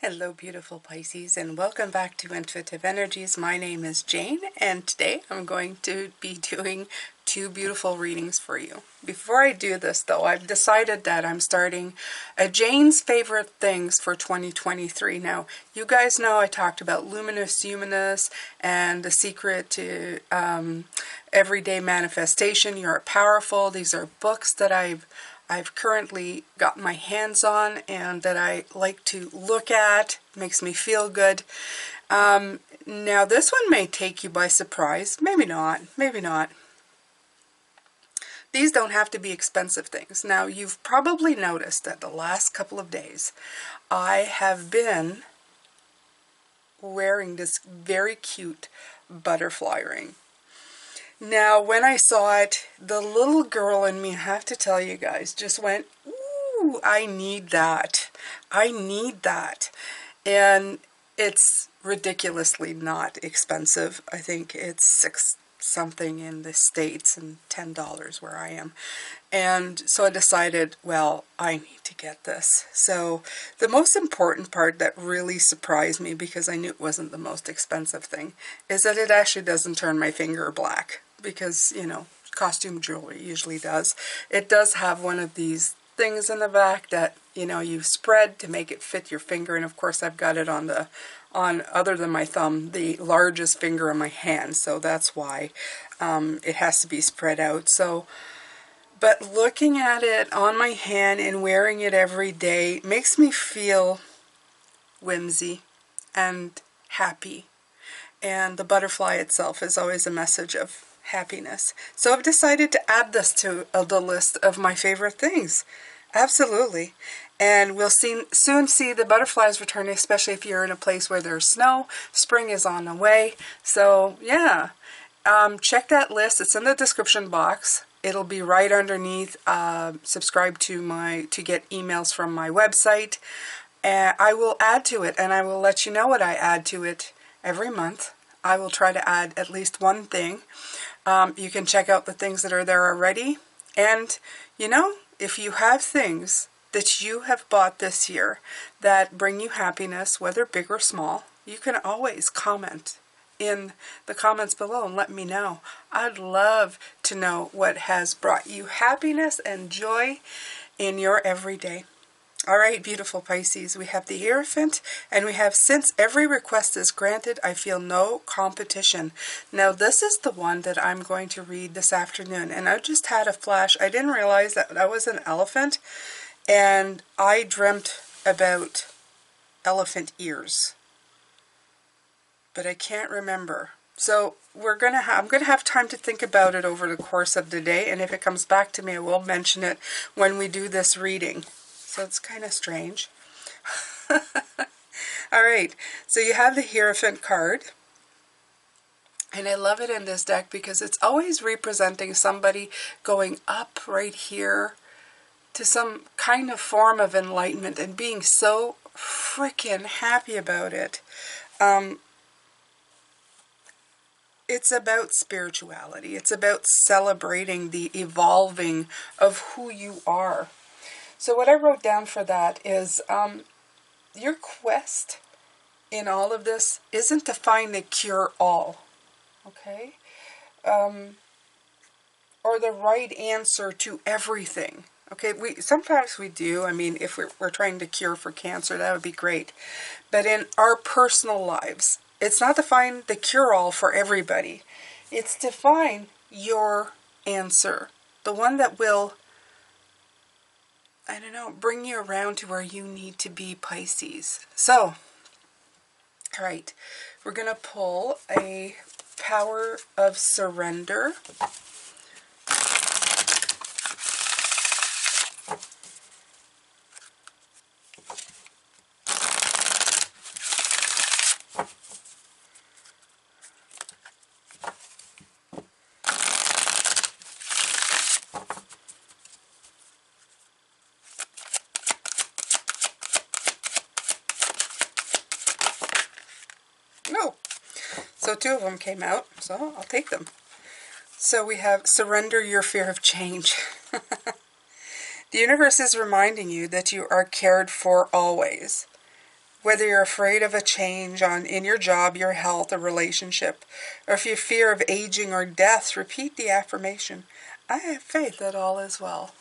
Hello beautiful Pisces, and welcome back to Intuitive Energies. My name is Jane, and today I'm going to be doing two beautiful readings for you. Before I do this though, I've decided that I'm starting a Jane's Favorite Things for 2023. Now, you guys know I talked about Luminous Humanist and the secret to everyday manifestation. You're powerful. These are books that I've currently got my hands on and that I like to look at. Makes me feel good. Now this one may take you by surprise. Maybe not. Maybe not. These don't have to be expensive things. Now you've probably noticed that the last couple of days I have been wearing this very cute butterfly ring. Now, when I saw it, the little girl in me, I have to tell you guys, just went, ooh, I need that. I need that. And it's ridiculously not expensive. I think it's $6 something in the States and $10 where I am. And so I decided, well, I need to get this. So the most important part that really surprised me, because I knew it wasn't the most expensive thing, is that it actually doesn't turn my finger black. Because, you know, costume jewelry usually does. It does have one of these things in the back that, you know, you spread to make it fit your finger. And of course I've got it on other than my thumb, the largest finger in my hand. So that's why it has to be spread out. So, but looking at it on my hand and wearing it every day makes me feel whimsy and happy. And the butterfly itself is always a message of happiness. So I've decided to add this to the list of my favorite things. Absolutely. And we'll soon see the butterflies returning, especially if you're in a place where there's snow. Spring is on the way. So yeah, check that list. It's in the description box. It'll be right underneath. Subscribe to get emails from my website. And I will add to it, and I will let you know what I add to it every month. I will try to add at least one thing. You can check out the things that are there already. And, you know, if you have things that you have bought this year that bring you happiness, whether big or small, you can always comment in the comments below and let me know. I'd love to know what has brought you happiness and joy in your everyday. All right, beautiful Pisces, we have the Hierophant, and we have, since every request is granted, I feel no competition. Now, this is the one that I'm going to read this afternoon, and I just had a flash. I didn't realize that I was an elephant, and I dreamt about elephant ears, but I can't remember. So I'm going to have time to think about it over the course of the day, and if it comes back to me, I will mention it when we do this reading. So it's kind of strange. All right, so you have the Hierophant card. And I love it in this deck because it's always representing somebody going up right here to some kind of form of enlightenment and being so freaking happy about it. It's about spirituality. It's about celebrating the evolving of who you are. So what I wrote down for that is your quest in all of this isn't to find the cure-all, okay? Or the right answer to everything, okay? Sometimes we do. I mean, if we're trying to cure for cancer, that would be great. But in our personal lives, it's not to find the cure-all for everybody. It's to find your answer, the one that will, I don't know, bring you around to where you need to be, Pisces. So, all right, we're going to pull a Power of Surrender. No. So two of them came out, so I'll take them. So we have Surrender Your Fear of Change. The universe is reminding you that you are cared for always. Whether you're afraid of a change in your job, your health, or relationship, or if you fear of aging or death, repeat the affirmation. I have faith that all is well.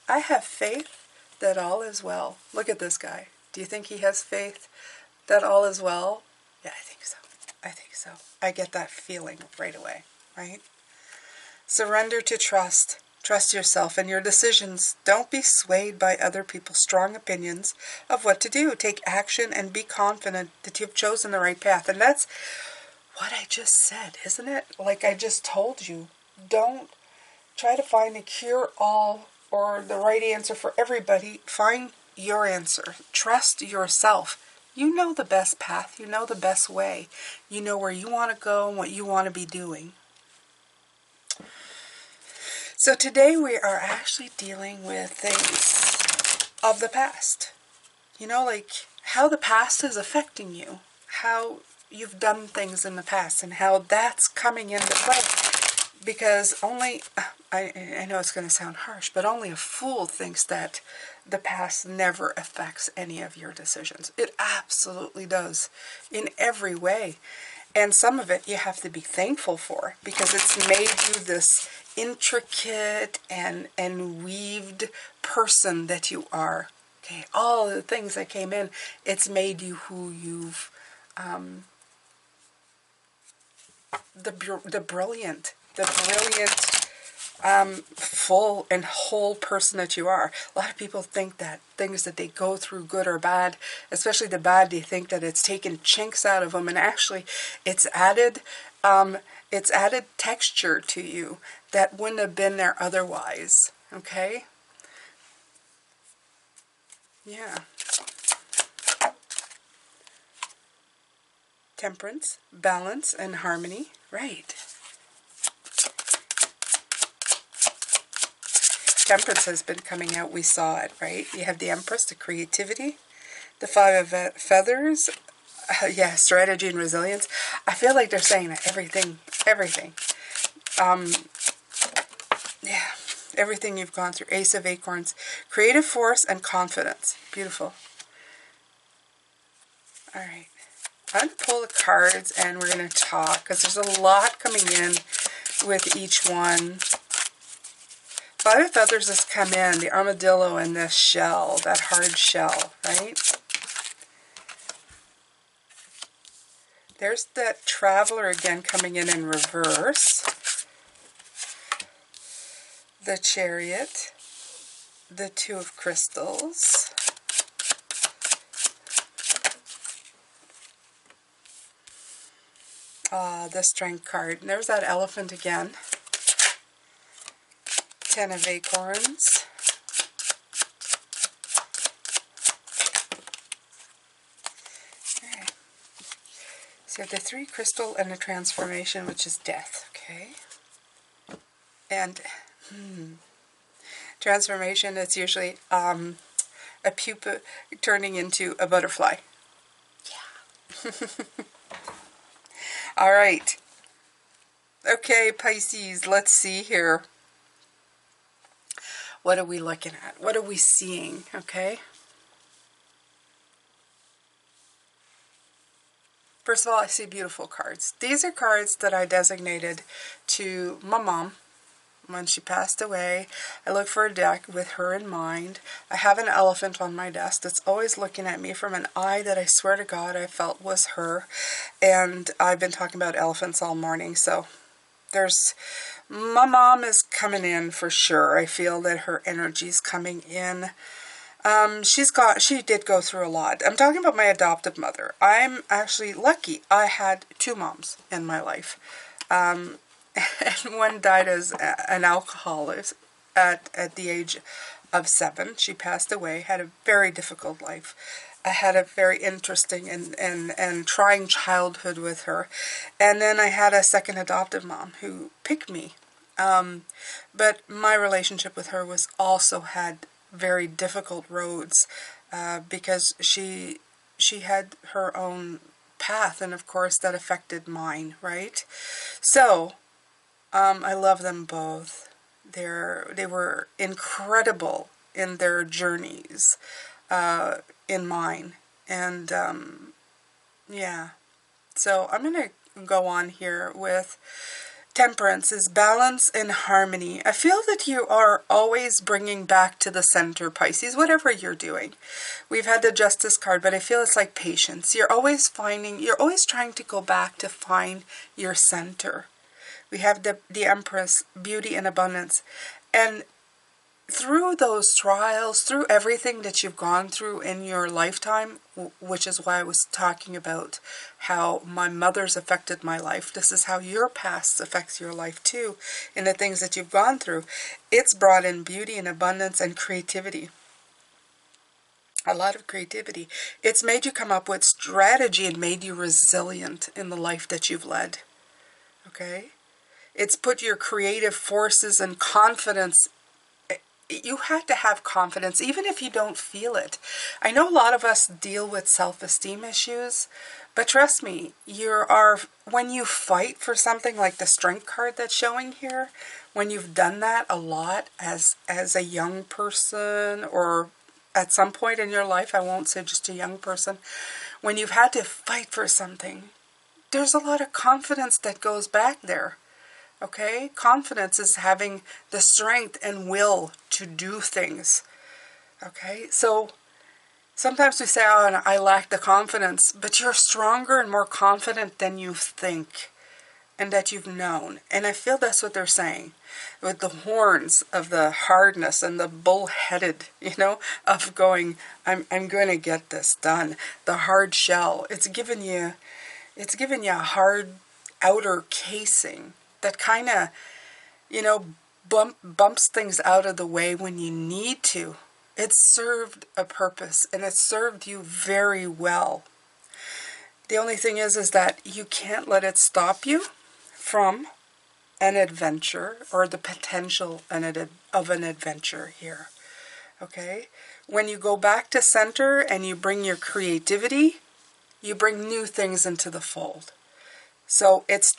I have faith that all is well. Look at this guy. Do you think he has faith that all is well? Yeah, I think so. I think so. I get that feeling right away, right? Surrender to trust. Trust yourself and your decisions. Don't be swayed by other people's strong opinions of what to do. Take action and be confident that you've chosen the right path. And that's what I just said, isn't it? Like I just told you. Don't try to find a cure-all or the right answer for everybody. Find your answer. Trust yourself. You know the best path. You know the best way. You know where you want to go and what you want to be doing. So today we are actually dealing with things of the past. You know, like how the past is affecting you. How you've done things in the past and how that's coming into play. Because I know it's going to sound harsh, but only a fool thinks that the past never affects any of your decisions. It absolutely does in every way. And some of it you have to be thankful for because it's made you this intricate and weaved person that you are. Okay, all the things that came in, it's made you who you've, the brilliant, full and whole person that you are. A lot of people think that things that they go through, good or bad, especially the bad, they think that it's taken chinks out of them, and actually it's added texture to you that wouldn't have been there otherwise. Okay? Yeah. Temperance, balance, and harmony. Right. Temperance has been coming out. We saw it, right? You have the Empress, the creativity, the Five of Feathers, yeah, strategy and resilience. I feel like they're saying that everything, yeah, everything you've gone through. Ace of Acorns, creative force and confidence. Beautiful. All right. I'm going to pull the cards and we're going to talk because there's a lot coming in with each one. Five of Feathers has come in, the armadillo and the shell, that hard shell, right? There's that Traveler again coming in reverse. The Chariot, the Two of Crystals. The Strength card. And there's that Elephant again. Ten of Acorns. Okay. So you have the Three Crystal and the Transformation, which is death. Okay. And transformation, it's usually a pupa turning into a butterfly. Yeah. All right. Okay, Pisces, let's see here. What are we looking at? What are we seeing? Okay. First of all, I see beautiful cards. These are cards that I designated to my mom when she passed away. I look for a deck with her in mind. I have an elephant on my desk that's always looking at me from an eye that I swear to God I felt was her. And I've been talking about elephants all morning, so my mom is coming in for sure. I feel that her energy is coming in. She did go through a lot. I'm talking about my adoptive mother. I'm actually lucky. I had two moms in my life. And one died as an alcoholic at the age of 7. She passed away, had a very difficult life. I had a very interesting and trying childhood with her. And then I had a second adoptive mom who picked me. But my relationship with her was also had very difficult roads because she had her own path, and of course that affected mine, right? So I love them both. They were incredible in their journeys in mine. And, yeah. So I'm going to go on here with Temperance is balance and harmony. I feel that you are always bringing back to the center, Pisces, whatever you're doing. We've had the Justice card, but I feel it's like patience. You're always trying to go back to find your center. We have the Empress, beauty and abundance. And through those trials, through everything that you've gone through in your lifetime, which is why I was talking about how my mother's affected my life, this is how your past affects your life too, in the things that you've gone through. It's brought in beauty and abundance and creativity. A lot of creativity. It's made you come up with strategy and made you resilient in the life that you've led. Okay? It's put your creative forces and confidence. You have to have confidence, even if you don't feel it. I know a lot of us deal with self-esteem issues, but trust me, when you fight for something like the Strength card that's showing here, when you've done that a lot as a young person, or at some point in your life, I won't say just a young person, when you've had to fight for something, there's a lot of confidence that goes back there. Okay? Confidence is having the strength and will to do things. Okay? So sometimes we say, oh, I lack the confidence, but you're stronger and more confident than you think and that you've known. And I feel that's what they're saying. With the horns of the hardness and the bullheaded, of going, I'm going to get this done. The hard shell. It's given you a hard outer casing that kind of, bumps things out of the way when you need to. It served a purpose, and it served you very well. The only thing is that you can't let it stop you from an adventure or the potential of an adventure here. Okay? When you go back to center and you bring your creativity, you bring new things into the fold. So it's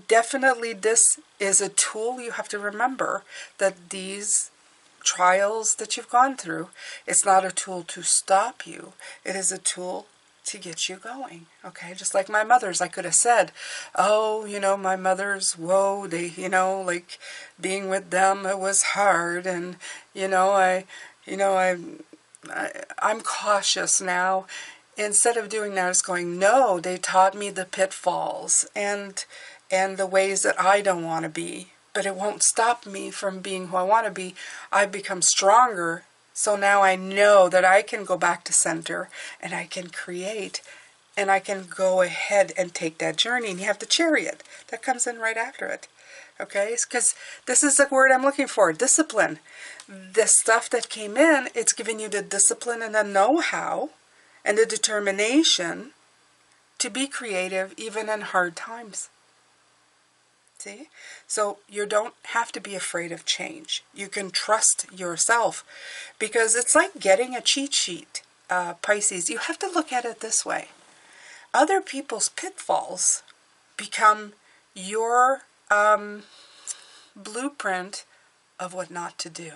definitely this is a tool. You have to remember that these trials that you've gone through, it's not a tool to stop you. It is a tool to get you going. Okay, just like my mother's, I could have said, oh, my mother's, whoa, they, like being with them, it was hard, and I'm cautious now. Instead of doing that, it's going, no, they taught me the pitfalls and the ways that I don't want to be. But it won't stop me from being who I want to be. I've become stronger, so now I know that I can go back to center and I can create and I can go ahead and take that journey. And you have the Chariot that comes in right after it. Okay, because this is the word I'm looking for, discipline. The stuff that came in, it's giving you the discipline and the know-how and the determination to be creative even in hard times. See? So you don't have to be afraid of change. You can trust yourself, because it's like getting a cheat sheet, Pisces. You have to look at it this way. Other people's pitfalls become your blueprint of what not to do.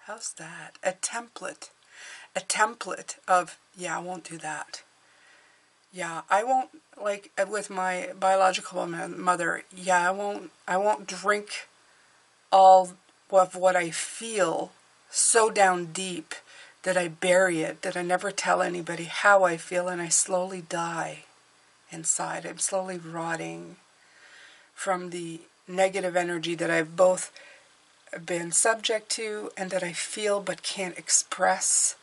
How's that? A template of, yeah, I won't do that. Yeah, I won't, like with my biological mother, yeah, I won't drink all of what I feel so down deep that I bury it, that I never tell anybody how I feel, and I slowly die inside. I'm slowly rotting from the negative energy that I've both been subject to and that I feel but can't express.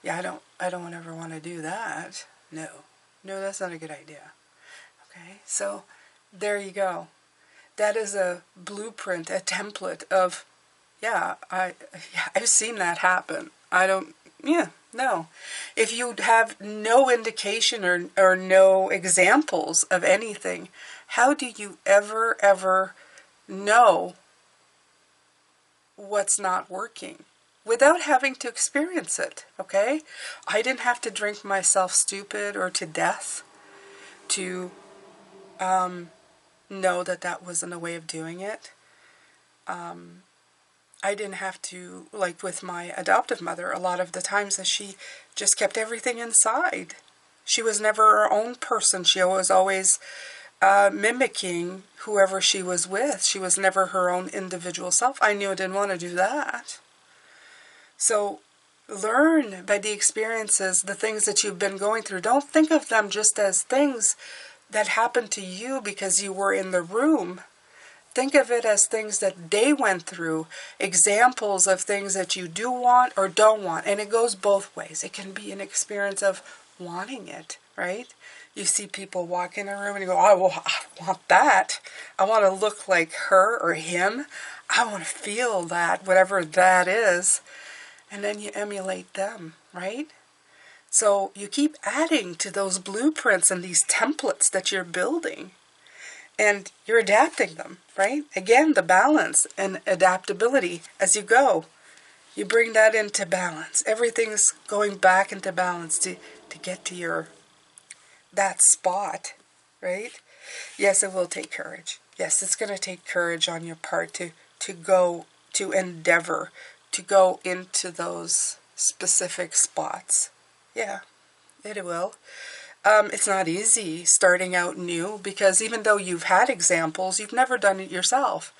Yeah, I don't ever want to do that. No, that's not a good idea. Okay, so there you go. That is a blueprint, a template of, I've seen that happen. No. If you have no indication or no examples of anything, how do you ever know what's not working without having to experience it? Okay, I didn't have to drink myself stupid or to death to know that wasn't a way of doing it. I didn't have to, like with my adoptive mother, a lot of the times that she just kept everything inside. She was never her own person. She was always mimicking whoever she was with. She was never her own individual self. I knew I didn't want to do that. So learn by the experiences, the things that you've been going through. Don't think of them just as things that happened to you because you were in the room. Think of it as things that they went through, examples of things that you do want or don't want. And it goes both ways. It can be an experience of wanting it, right? You see people walk in a room and you go, oh, well, I want that. I want to look like her or him. I want to feel that, whatever that is. And then you emulate them, right? So you keep adding to those blueprints and these templates that you're building. And you're adapting them, right? Again, the balance and adaptability as you go. You bring that into balance. Everything's going back into balance to get to that spot, right? Yes, it will take courage. Yes, it's going to take courage on your part to go, to endeavor, to go into those specific spots. Yeah, it will. It's not easy starting out new because even though you've had examples, you've never done it yourself.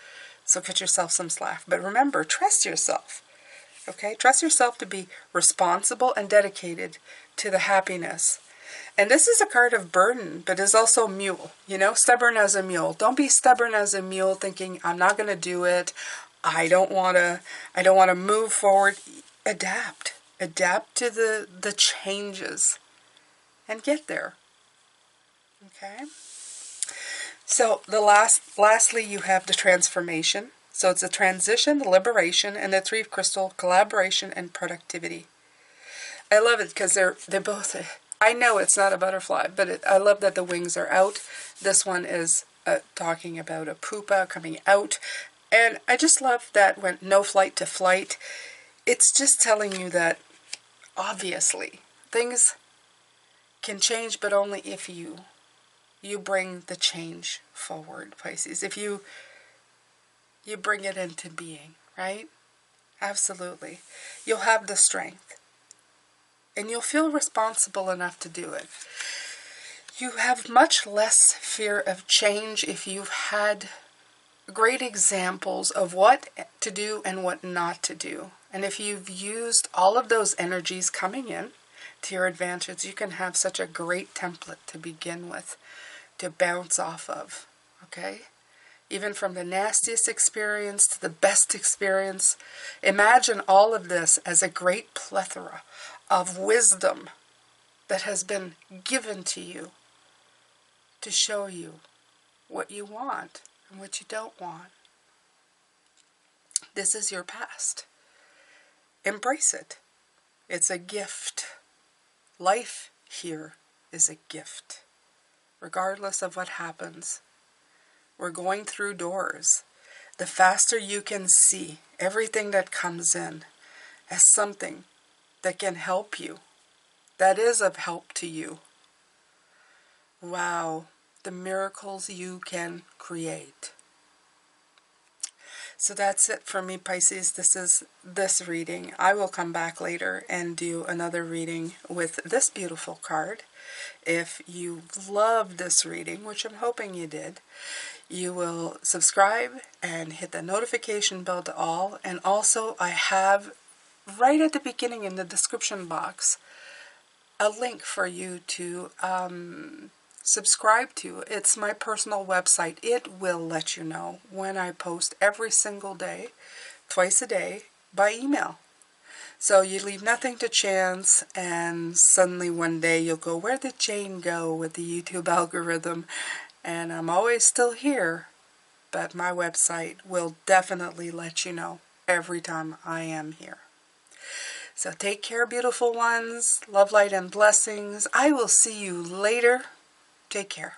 So cut yourself some slack. But remember, trust yourself. Okay? Trust yourself to be responsible and dedicated to the happiness. And this is a card of burden, but is also mule. You know, stubborn as a mule. Don't be stubborn as a mule thinking, I'm not going to do it. I don't want to move forward. Adapt. Adapt to the changes. And get there. Okay. So lastly, you have the transformation. So it's a transition, the liberation, and the three of crystal, collaboration and productivity. I love it because they're both. I know it's not a butterfly, but I love that the wings are out. This one is talking about a pupa coming out, and I just love that when no flight to flight. It's just telling you that obviously things can change, but only if you bring the change forward, Pisces. If you bring it into being, right? Absolutely. You'll have the strength. And you'll feel responsible enough to do it. You have much less fear of change if you've had great examples of what to do and what not to do. And if you've used all of those energies coming in to your advantage, you can have such a great template to begin with, to bounce off of, okay? Even from the nastiest experience to the best experience, imagine all of this as a great plethora of wisdom that has been given to you to show you what you want and what you don't want. This is your past. Embrace it. It's a gift. Life here is a gift. Regardless of what happens, we're going through doors. The faster you can see everything that comes in as something that can help you, that is of help to you. Wow, the miracles you can create. So that's it for me, Pisces. This is this reading. I will come back later and do another reading with this beautiful card. If you love this reading, which I'm hoping you did, you will subscribe and hit the notification bell to all. And also I have right at the beginning in the description box a link for you to subscribe to. It's my personal website. It will let you know when I post every single day, twice a day, by email. So you leave nothing to chance, and suddenly one day you'll go, where did Jane go with the YouTube algorithm? And I'm always still here, but my website will definitely let you know every time I am here. So take care, beautiful ones. Love, light, and blessings. I will see you later. Take care.